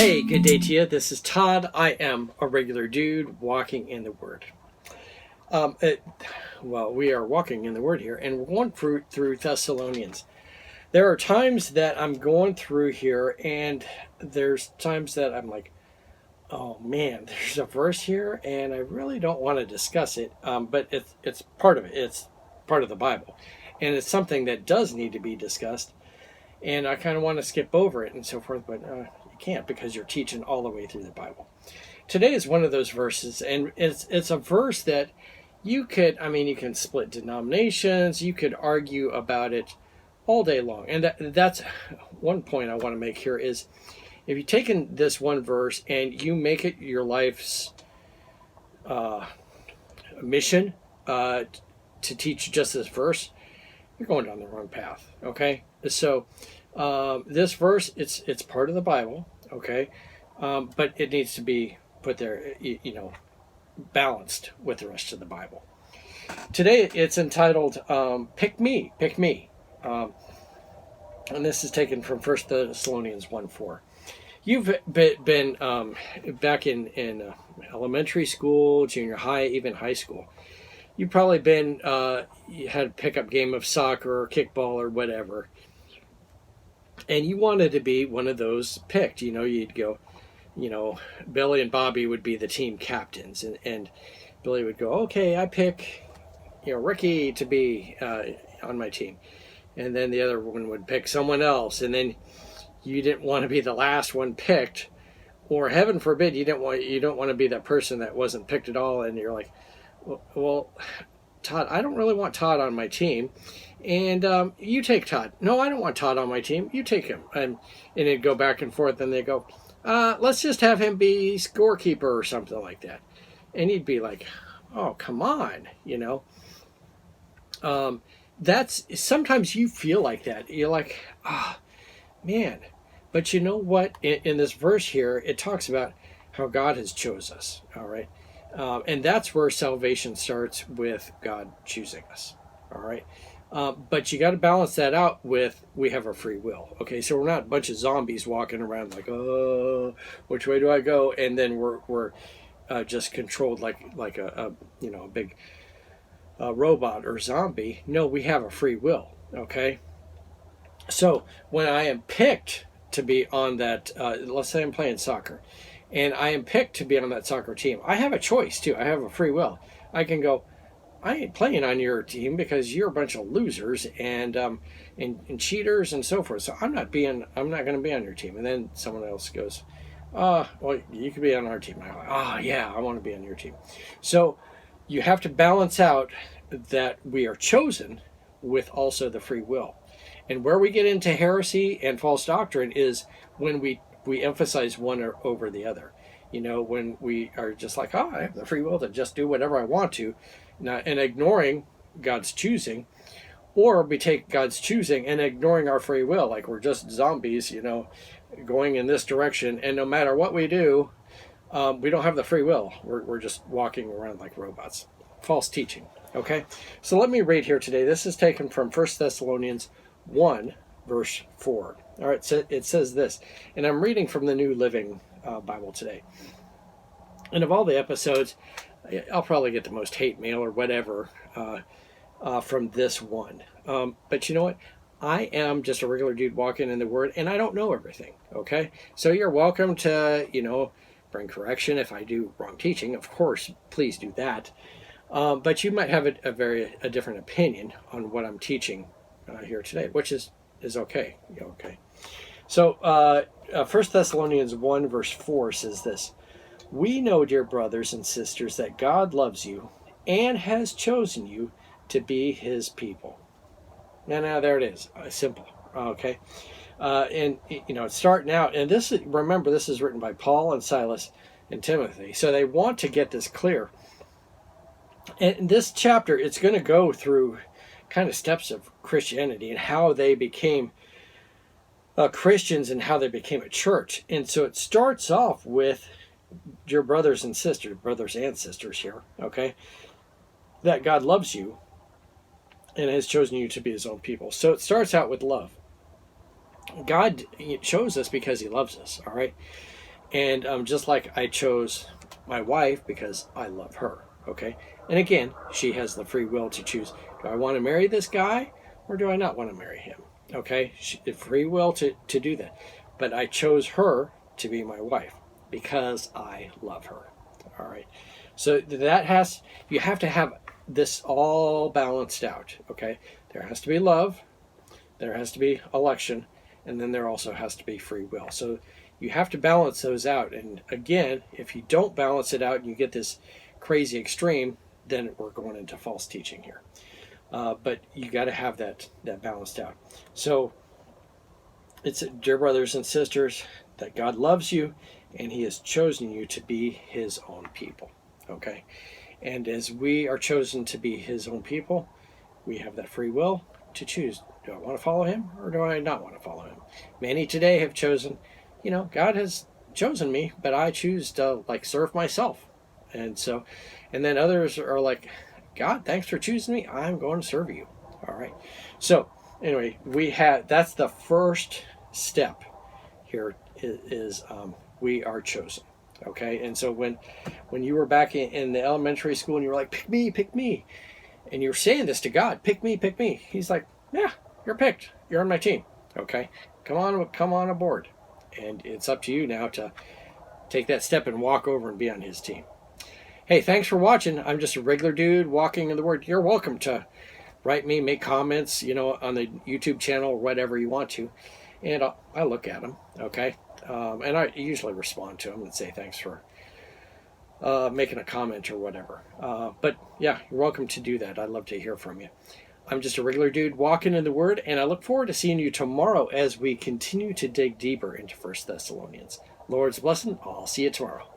Hey, good day to you. This is Todd. I am a regular dude walking in the Word. We are walking in the Word here, and we're going through Thessalonians. There are times that I'm going through here, and there's times that I'm like, oh man, there's a verse here, and I really don't want to discuss it, but it's part of it. It's part of the Bible, and it's something that does need to be discussed, and I kind of want to skip over it and so forth, but you can't because you're teaching all the way through the Bible. Today is one of those verses, and it's a verse that you can split denominations, you could argue about it all day long. And that's one point I want to make here is if you've taken this one verse and you make it your life's mission to teach just this verse, you're going down the wrong path, okay? So this verse, it's part of the Bible, okay? But it needs to be put there, balanced with the rest of the Bible. Today it's entitled Pick Me, Pick Me. And this is taken from 1 Thessalonians 1:4. You've been back in elementary school, junior high, even high school. You've probably been, you had a pickup game of soccer or kickball or whatever. And you wanted to be one of those picked. You'd go, Billy and Bobby would be the team captains. And Billy would go, okay, I pick, Ricky to be on my team. And then the other one would pick someone else. And then you didn't want to be the last one picked. Or heaven forbid, you don't want to be that person that wasn't picked at all. And you're like, well, Todd, I don't really want Todd on my team. And you take Todd. No, I don't want Todd on my team. You take him. And it'd go back and forth. And they go, let's just have him be scorekeeper or something like that. And you'd be like, oh, come on, That's sometimes you feel like that. You're like, man. But you know what? In this verse here, it talks about how God has chose us. All right. And that's where salvation starts, with God choosing us. All right. But you got to balance that out with we have a free will. Okay. So we're not a bunch of zombies walking around like, oh, which way do I go? And then we're just controlled like a big robot or zombie. No, we have a free will. Okay. So when I am picked to be on that, let's say I'm playing soccer, and I am picked to be on that soccer team, I have a choice too. I have a free will. I can go, I ain't playing on your team because you're a bunch of losers and cheaters and so forth. So I'm not going to be on your team. And then someone else goes, well, you could be on our team. And I'm like, yeah, I want to be on your team. So you have to balance out that we are chosen with also the free will. And where we get into heresy and false doctrine is when we emphasize one over the other. When we are just like, I have the free will to just do whatever I want to, and ignoring God's choosing, or we take God's choosing and ignoring our free will, like we're just zombies, going in this direction, and no matter what we do, we don't have the free will. We're just walking around like robots. False teaching. Okay, so let me read here today. This is taken from 1 Thessalonians 1, verse 4. All right, so it says this, and I'm reading from the New Living Bible today. And of all the episodes, I'll probably get the most hate mail or whatever from this one. But you know what? I am just a regular dude walking in the Word, and I don't know everything, okay? So you're welcome to, bring correction if I do wrong teaching. Of course, please do that. But you might have a different opinion on what I'm teaching here today, which is okay. Okay. So 1 Thessalonians 1, verse 4 says this, we know, dear brothers and sisters, that God loves you and has chosen you to be his people. Now there it is. Simple. Okay. And, it's starting out, and this is written by Paul and Silas and Timothy. So they want to get this clear. And this chapter, it's going to go through kind of steps of Christianity and how they became Christians and how they became a church. And so it starts off with your brothers and sisters here, okay, that God loves you and has chosen you to be his own people. So it starts out with love. God chose us because he loves us, all right? And just like I chose my wife because I love her, okay? And again, she has the free will to choose, do I want to marry this guy or do I not want to marry him? Okay, free will to do that. But I chose her to be my wife because I love her. All right. So you have to have this all balanced out. Okay. There has to be love, there has to be election, and then there also has to be free will. So you have to balance those out. And again, if you don't balance it out and you get this crazy extreme, then we're going into false teaching here. But you got to have that balanced out. So it's, dear brothers and sisters, that God loves you and he has chosen you to be his own people. Okay? And as we are chosen to be his own people, we have that free will to choose. Do I want to follow him or do I not want to follow him? Many today have chosen, God has chosen me, but I choose to serve myself. And then others are like, God, thanks for choosing me. I'm going to serve you. All right. So anyway, that's the first step here is we are chosen. Okay. And so when you were back in the elementary school and you were like, pick me, and you're saying this to God, pick me, he's like, yeah, you're picked. You're on my team. Okay. Come on aboard. And it's up to you now to take that step and walk over and be on his team. Hey, thanks for watching. I'm just a regular dude walking in the Word. You're welcome to write me, make comments, on the YouTube channel or whatever you want to. And I look at them, okay? And I usually respond to them and say thanks for making a comment or whatever. But yeah, you're welcome to do that. I'd love to hear from you. I'm just a regular dude walking in the Word, and I look forward to seeing you tomorrow as we continue to dig deeper into 1 Thessalonians. Lord's blessing. I'll see you tomorrow.